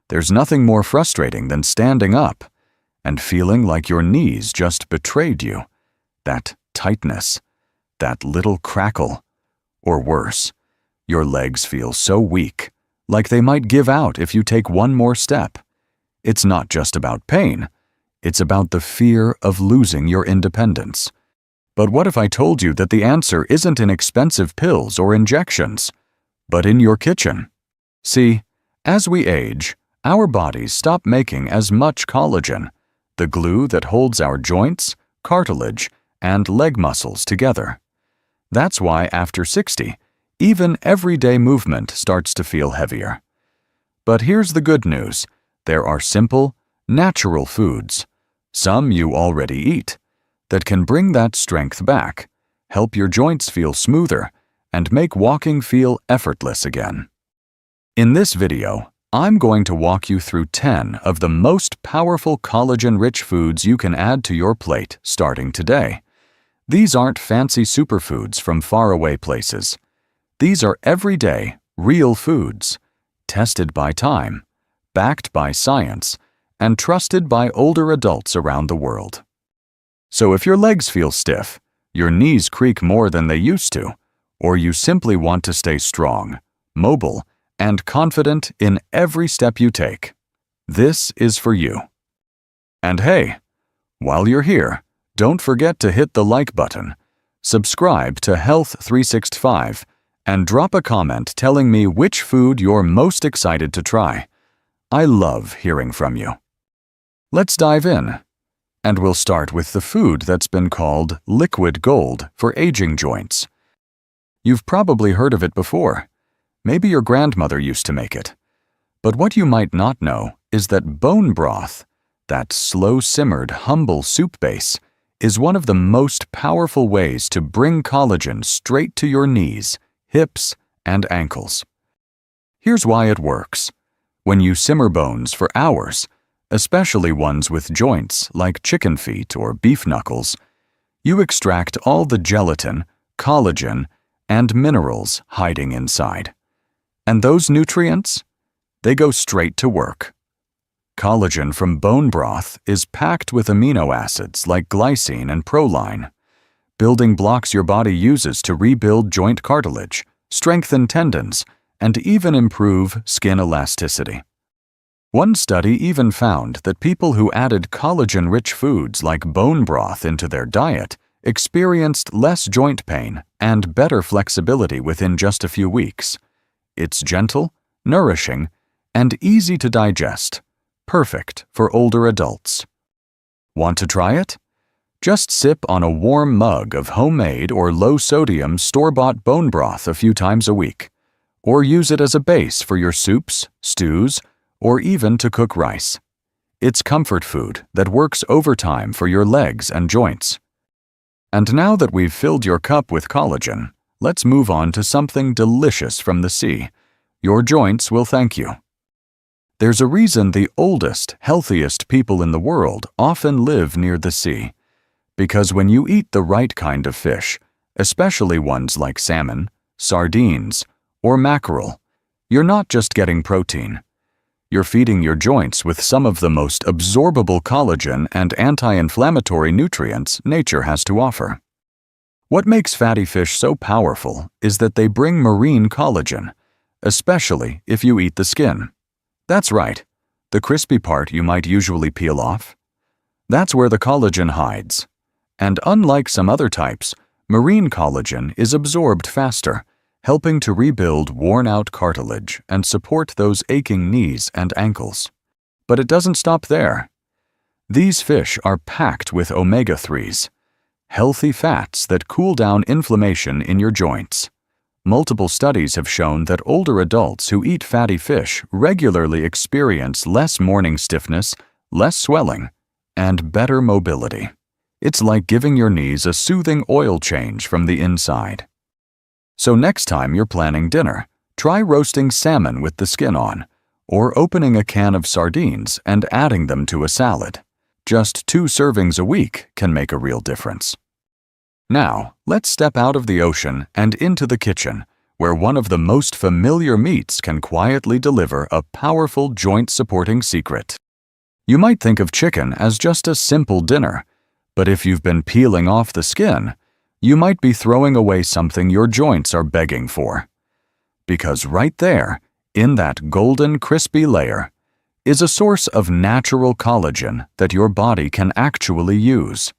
There's nothing more frustrating than standing up and feeling like your knees just betrayed you. That tightness, that little crackle, or worse, your legs feel so weak, like they might give out if you take one more step. It's not just about pain, it's about the fear of losing your independence. But what if I told you that the answer isn't in expensive pills or injections, but in your kitchen? See, as we age, our bodies stop making as much collagen, the glue that holds our joints, cartilage, and leg muscles together. That's why after 60, even everyday movement starts to feel heavier. But here's the good news. There are simple, natural foods, some you already eat, that can bring that strength back, help your joints feel smoother, and make walking feel effortless again. In this video, I'm going to walk you through 10 of the most powerful collagen-rich foods you can add to your plate starting today. These aren't fancy superfoods from faraway places. These are everyday, real foods, tested by time, backed by science, and trusted by older adults around the world. So if your legs feel stiff, your knees creak more than they used to, or you simply want to stay strong, mobile, and confident in every step you take, this is for you. And hey, while you're here, don't forget to hit the like button, subscribe to Health 365, and drop a comment telling me which food you're most excited to try. I love hearing from you. Let's dive in. And we'll start with the food that's been called liquid gold for aging joints. You've probably heard of it before. Maybe your grandmother used to make it. But what you might not know is that bone broth, that slow-simmered, humble soup base, is one of the most powerful ways to bring collagen straight to your knees, hips, and ankles. Here's why it works. When you simmer bones for hours, especially ones with joints like chicken feet or beef knuckles, you extract all the gelatin, collagen, and minerals hiding inside. And those nutrients? They go straight to work. Collagen from bone broth is packed with amino acids like glycine and proline, building blocks your body uses to rebuild joint cartilage, strengthen tendons, and even improve skin elasticity. One study even found that people who added collagen-rich foods like bone broth into their diet experienced less joint pain and better flexibility within just a few weeks. It's gentle, nourishing, and easy to digest, perfect for older adults. Want to try it? Just sip on a warm mug of homemade or low-sodium store-bought bone broth a few times a week, or use it as a base for your soups, stews, or even to cook rice. It's comfort food that works overtime for your legs and joints. And now that we've filled your cup with collagen, let's move on to something delicious from the sea. Your joints will thank you. There's a reason the oldest, healthiest people in the world often live near the sea. Because when you eat the right kind of fish, especially ones like salmon, sardines, or mackerel, you're not just getting protein. You're feeding your joints with some of the most absorbable collagen and anti-inflammatory nutrients nature has to offer. What makes fatty fish so powerful is that they bring marine collagen, especially if you eat the skin. That's right, the crispy part you might usually peel off. That's where the collagen hides. And unlike some other types, marine collagen is absorbed faster, helping to rebuild worn-out cartilage and support those aching knees and ankles. But it doesn't stop there. These fish are packed with omega-3s, healthy fats that cool down inflammation in your joints. Multiple studies have shown that older adults who eat fatty fish regularly experience less morning stiffness, less swelling, and better mobility. It's like giving your knees a soothing oil change from the inside. So next time you're planning dinner, try roasting salmon with the skin on, or opening a can of sardines and adding them to a salad. Just 2 servings a week can make a real difference. Now, let's step out of the ocean and into the kitchen, where one of the most familiar meats can quietly deliver a powerful joint-supporting secret. You might think of chicken as just a simple dinner, but if you've been peeling off the skin, you might be throwing away something your joints are begging for. Because right there, in that golden crispy layer, is a source of natural collagen that your body can actually use.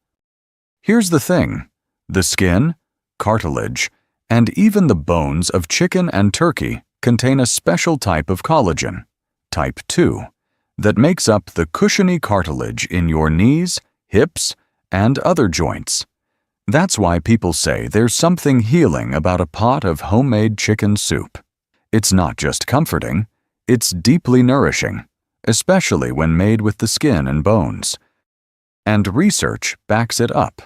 Here's the thing: the skin, cartilage, and even the bones of chicken and turkey contain a special type of collagen, type 2, that makes up the cushiony cartilage in your knees, hips, and other joints. That's why people say there's something healing about a pot of homemade chicken soup. It's not just comforting, it's deeply nourishing, especially when made with the skin and bones. And research backs it up.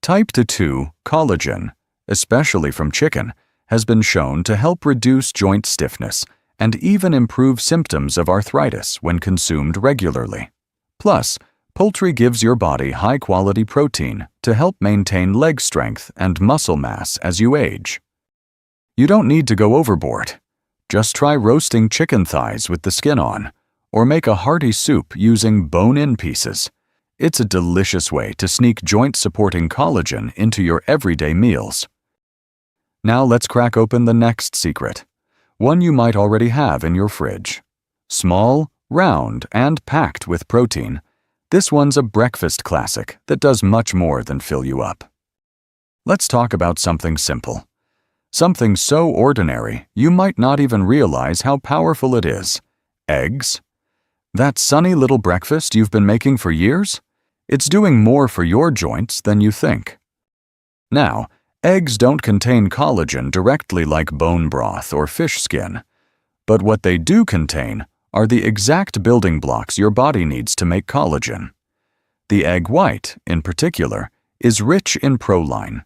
Type 2 collagen, especially from chicken, has been shown to help reduce joint stiffness and even improve symptoms of arthritis when consumed regularly. Plus, poultry gives your body high-quality protein to help maintain leg strength and muscle mass as you age. You don't need to go overboard. Just try roasting chicken thighs with the skin on, or make a hearty soup using bone-in pieces. It's a delicious way to sneak joint-supporting collagen into your everyday meals. Now let's crack open the next secret, one you might already have in your fridge. Small, round, and packed with protein, this one's a breakfast classic that does much more than fill you up. Let's talk about something simple. Something so ordinary you might not even realize how powerful it is. Eggs. That sunny little breakfast you've been making for years? It's doing more for your joints than you think. Now, eggs don't contain collagen directly like bone broth or fish skin, but what they do contain are the exact building blocks your body needs to make collagen. The egg white, in particular, is rich in proline,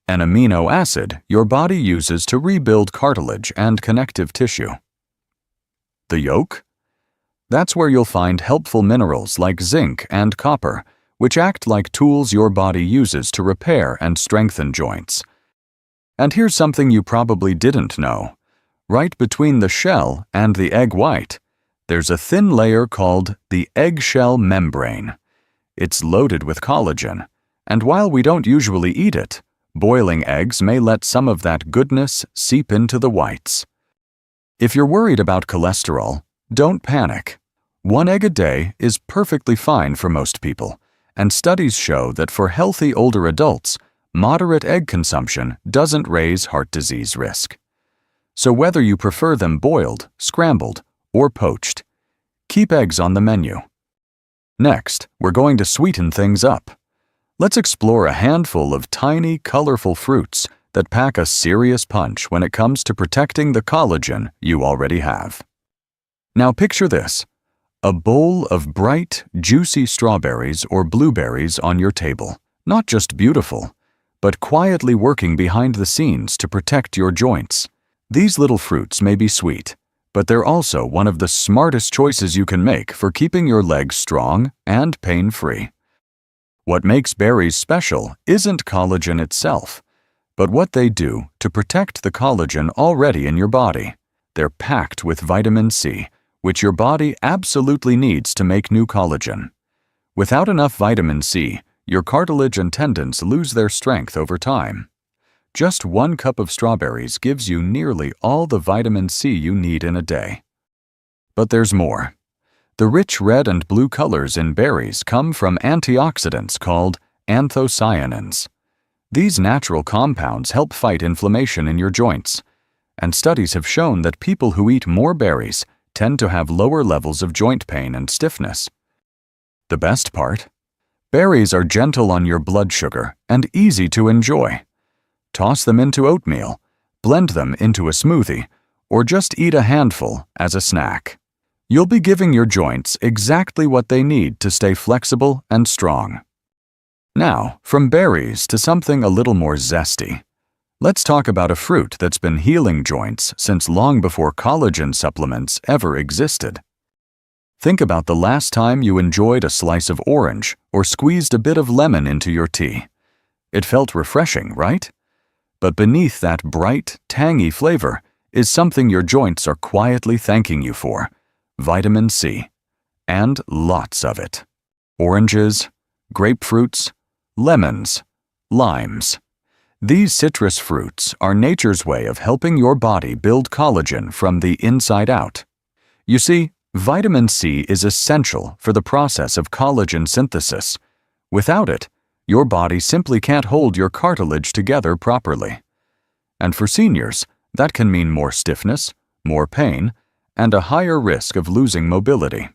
an amino acid your body uses to rebuild cartilage and connective tissue. The yolk? That's where you'll find helpful minerals like zinc and copper, which act like tools your body uses to repair and strengthen joints. And here's something you probably didn't know. Right between the shell and the egg white, there's a thin layer called the eggshell membrane. It's loaded with collagen, and while we don't usually eat it, boiling eggs may let some of that goodness seep into the whites. If you're worried about cholesterol, don't panic. 1 egg a day is perfectly fine for most people, and studies show that for healthy older adults, moderate egg consumption doesn't raise heart disease risk. So whether you prefer them boiled, scrambled, or poached, keep eggs on the menu. Next, we're going to sweeten things up. Let's explore a handful of tiny, colorful fruits that pack a serious punch when it comes to protecting the collagen you already have. Now picture this: a bowl of bright, juicy strawberries or blueberries on your table. Not just beautiful, but quietly working behind the scenes to protect your joints. These little fruits may be sweet, but they're also one of the smartest choices you can make for keeping your legs strong and pain-free. What makes berries special isn't collagen itself, but what they do to protect the collagen already in your body. They're packed with vitamin C, which your body absolutely needs to make new collagen. Without enough vitamin C, your cartilage and tendons lose their strength over time. Just 1 cup of strawberries gives you nearly all the vitamin C you need in a day. But there's more. The rich red and blue colors in berries come from antioxidants called anthocyanins. These natural compounds help fight inflammation in your joints, and studies have shown that people who eat more berries tend to have lower levels of joint pain and stiffness. The best part? Berries are gentle on your blood sugar and easy to enjoy. Toss them into oatmeal, blend them into a smoothie, or just eat a handful as a snack. You'll be giving your joints exactly what they need to stay flexible and strong. Now, from berries to something a little more zesty. Let's talk about a fruit that's been healing joints since long before collagen supplements ever existed. Think about the last time you enjoyed a slice of orange or squeezed a bit of lemon into your tea. It felt refreshing, right? But beneath that bright, tangy flavor is something your joints are quietly thanking you for: vitamin C. And lots of it. Oranges, grapefruits, lemons, limes. These citrus fruits are nature's way of helping your body build collagen from the inside out. You see, vitamin C is essential for the process of collagen synthesis. Without it, your body simply can't hold your cartilage together properly. And for seniors, that can mean more stiffness, more pain, and a higher risk of losing mobility.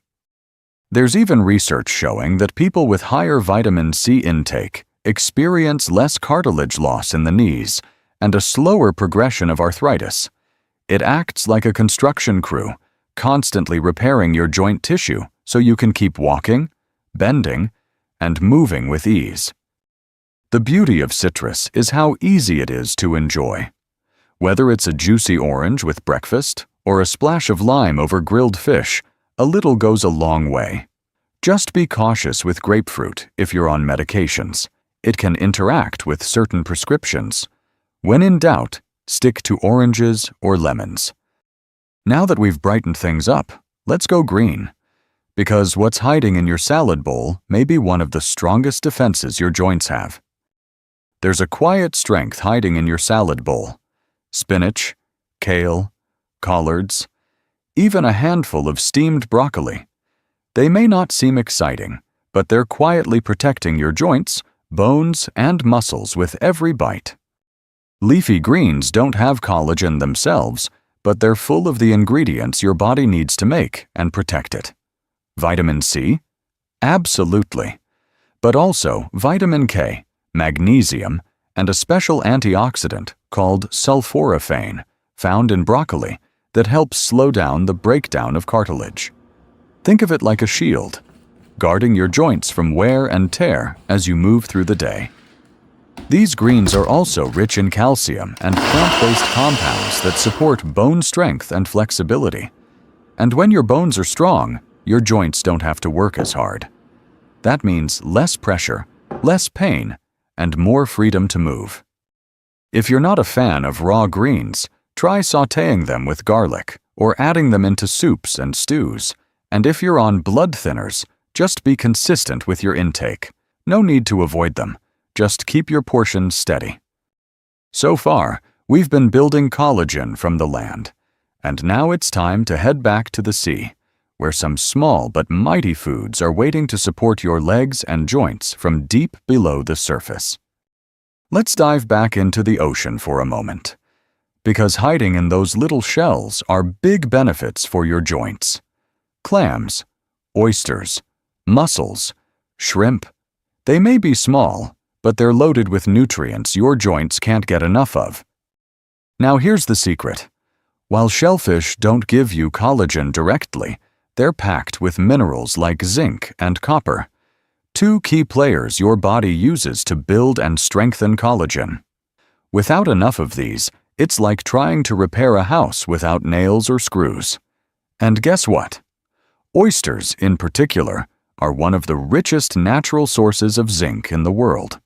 There's even research showing that people with higher vitamin C intake experience less cartilage loss in the knees and a slower progression of arthritis. It acts like a construction crew, constantly repairing your joint tissue so you can keep walking, bending, and moving with ease. The beauty of citrus is how easy it is to enjoy. Whether it's a juicy orange with breakfast or a splash of lime over grilled fish, a little goes a long way. Just be cautious with grapefruit if you're on medications. It can interact with certain prescriptions. When in doubt, stick to oranges or lemons. Now that we've brightened things up, let's go green. Because what's hiding in your salad bowl may be one of the strongest defenses your joints have. There's a quiet strength hiding in your salad bowl. Spinach, kale, collards, even a handful of steamed broccoli. They may not seem exciting, but they're quietly protecting your joints, bones, and muscles with every bite. Leafy greens don't have collagen themselves, but they're full of the ingredients your body needs to make and protect it. Vitamin C? Absolutely. But also vitamin K, magnesium, and a special antioxidant called sulforaphane, found in broccoli, that helps slow down the breakdown of cartilage. Think of it like a shield, guarding your joints from wear and tear as you move through the day. These greens are also rich in calcium and plant-based compounds that support bone strength and flexibility. And when your bones are strong, your joints don't have to work as hard. That means less pressure, less pain, and more freedom to move. If you're not a fan of raw greens, try sautéing them with garlic or adding them into soups and stews. And if you're on blood thinners, just be consistent with your intake. No need to avoid them. Just keep your portions steady. So far, we've been building collagen from the land. And now it's time to head back to the sea, where some small but mighty foods are waiting to support your legs and joints from deep below the surface. Let's dive back into the ocean for a moment. Because hiding in those little shells are big benefits for your joints. Clams, oysters, mussels, shrimp. They may be small, but they're loaded with nutrients your joints can't get enough of. Now here's the secret. While shellfish don't give you collagen directly, they're packed with minerals like zinc and copper, two key players your body uses to build and strengthen collagen. Without enough of these, it's like trying to repair a house without nails or screws. And guess what? Oysters, in particular, are one of the richest natural sources of zinc in the world.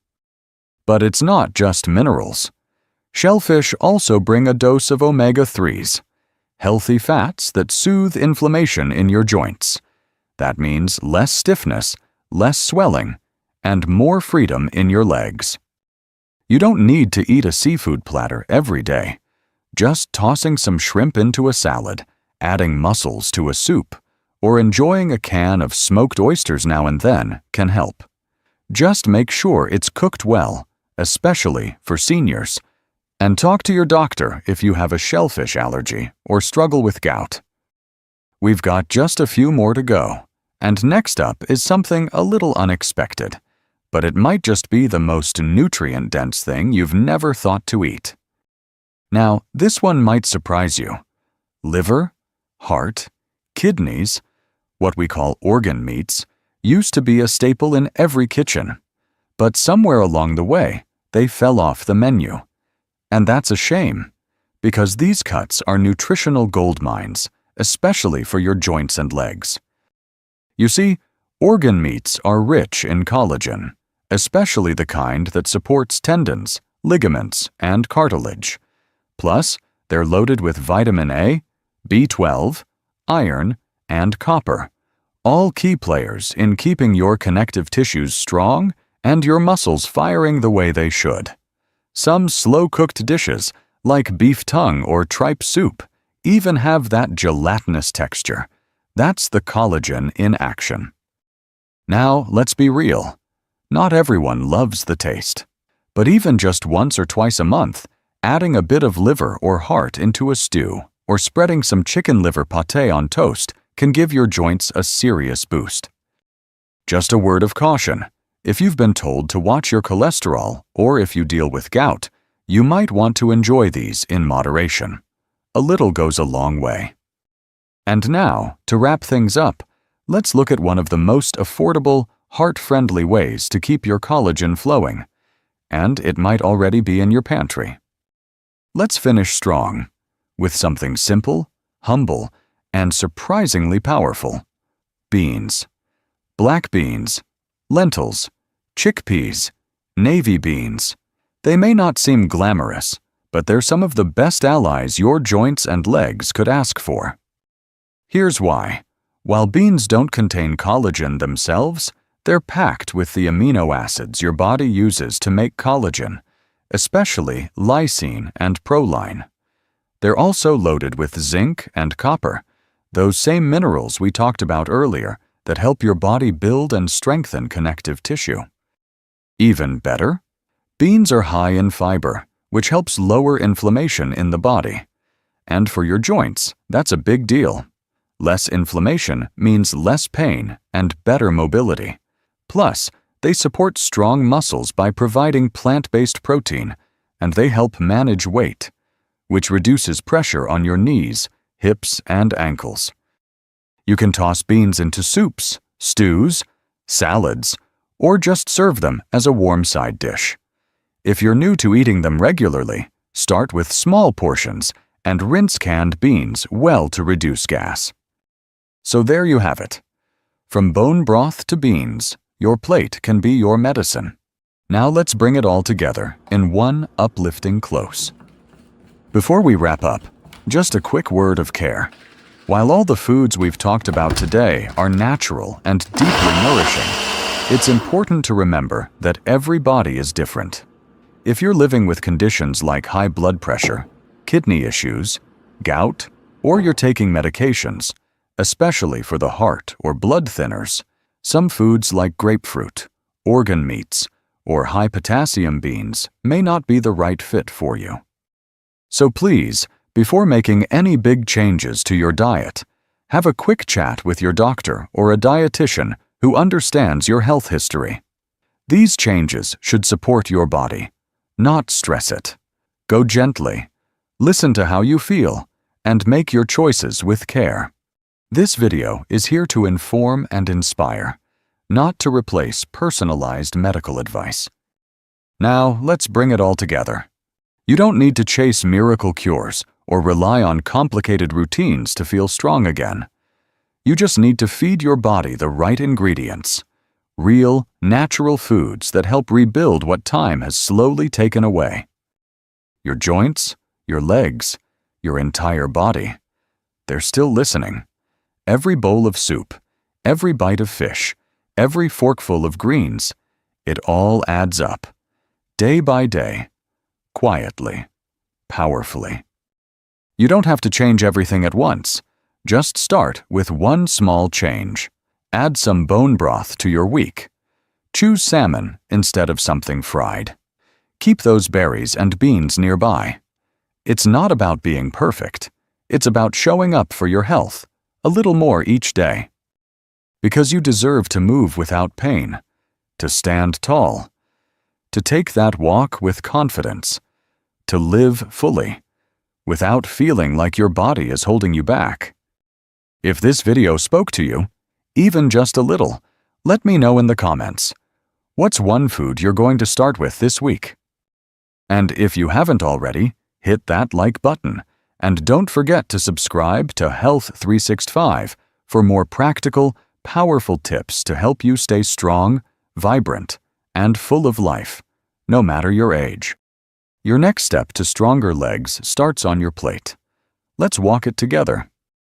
But it's not just minerals. Shellfish also bring a dose of omega-3s, healthy fats that soothe inflammation in your joints. That means less stiffness, less swelling, and more freedom in your legs. You don't need to eat a seafood platter every day. Just tossing some shrimp into a salad, adding mussels to a soup, or enjoying a can of smoked oysters now and then can help. Just make sure it's cooked well, especially for seniors. And talk to your doctor if you have a shellfish allergy or struggle with gout. We've got just a few more to go, and next up is something a little unexpected, but it might just be the most nutrient-dense thing you've never thought to eat. Now, this one might surprise you. Liver, heart, kidneys, what we call organ meats, used to be a staple in every kitchen, but somewhere along the way, they fell off the menu. And that's a shame, because these cuts are nutritional gold mines, especially for your joints and legs. You see, organ meats are rich in collagen, especially the kind that supports tendons, ligaments, and cartilage. Plus, they're loaded with vitamin A, B12, iron, and copper, all key players in keeping your connective tissues strong and your muscles firing the way they should. Some slow-cooked dishes, like beef tongue or tripe soup, even have that gelatinous texture. That's the collagen in action. Now, let's be real. Not everyone loves the taste. But even just once or twice a month, adding a bit of liver or heart into a stew or spreading some chicken liver pâté on toast can give your joints a serious boost. Just a word of caution. If you've been told to watch your cholesterol or if you deal with gout, you might want to enjoy these in moderation. A little goes a long way. And now, to wrap things up, let's look at one of the most affordable, heart-friendly ways to keep your collagen flowing. And it might already be in your pantry. Let's finish strong with something simple, humble, and surprisingly powerful. Beans. Black beans, lentils, chickpeas, navy beans. They may not seem glamorous, but they're some of the best allies your joints and legs could ask for. Here's why. While beans don't contain collagen themselves, they're packed with the amino acids your body uses to make collagen, especially lysine and proline. They're also loaded with zinc and copper, those same minerals we talked about earlier that help your body build and strengthen connective tissue. Even better, beans are high in fiber, which helps lower inflammation in the body. And for your joints, that's a big deal. Less inflammation means less pain and better mobility. Plus, they support strong muscles by providing plant-based protein, and they help manage weight, which reduces pressure on your knees, hips, and ankles. You can toss beans into soups, stews, salads, or just serve them as a warm side dish. If you're new to eating them regularly, start with small portions and rinse canned beans well to reduce gas. So there you have it. From bone broth to beans, your plate can be your medicine. Now let's bring it all together in one uplifting close. Before we wrap up, just a quick word of care. While all the foods we've talked about today are natural and deeply nourishing, it's important to remember that every body is different. If you're living with conditions like high blood pressure, kidney issues, gout, or you're taking medications, especially for the heart or blood thinners, some foods like grapefruit, organ meats, or high-potassium beans may not be the right fit for you. So please, before making any big changes to your diet, have a quick chat with your doctor or a dietitian who understands your health history. These changes should support your body, not stress it. Go gently, listen to how you feel, and make your choices with care. This video is here to inform and inspire, not to replace personalized medical advice. Now, let's bring it all together. You don't need to chase miracle cures or rely on complicated routines to feel strong again. You just need to feed your body the right ingredients, real, natural foods that help rebuild what time has slowly taken away. Your joints, your legs, your entire body, they're still listening. Every bowl of soup, every bite of fish, every forkful of greens, it all adds up, day by day, quietly, powerfully. You don't have to change everything at once. Just start with one small change. Add some bone broth to your week. Choose salmon instead of something fried. Keep those berries and beans nearby. It's not about being perfect. It's about showing up for your health a little more each day. Because you deserve to move without pain, to stand tall, to take that walk with confidence, to live fully, without feeling like your body is holding you back. If this video spoke to you, even just a little, let me know in the comments. What's one food you're going to start with this week? And if you haven't already, hit that like button. And don't forget to subscribe to Health 365 for more practical, powerful tips to help you stay strong, vibrant, and full of life, no matter your age. Your next step to stronger legs starts on your plate. Let's walk it together.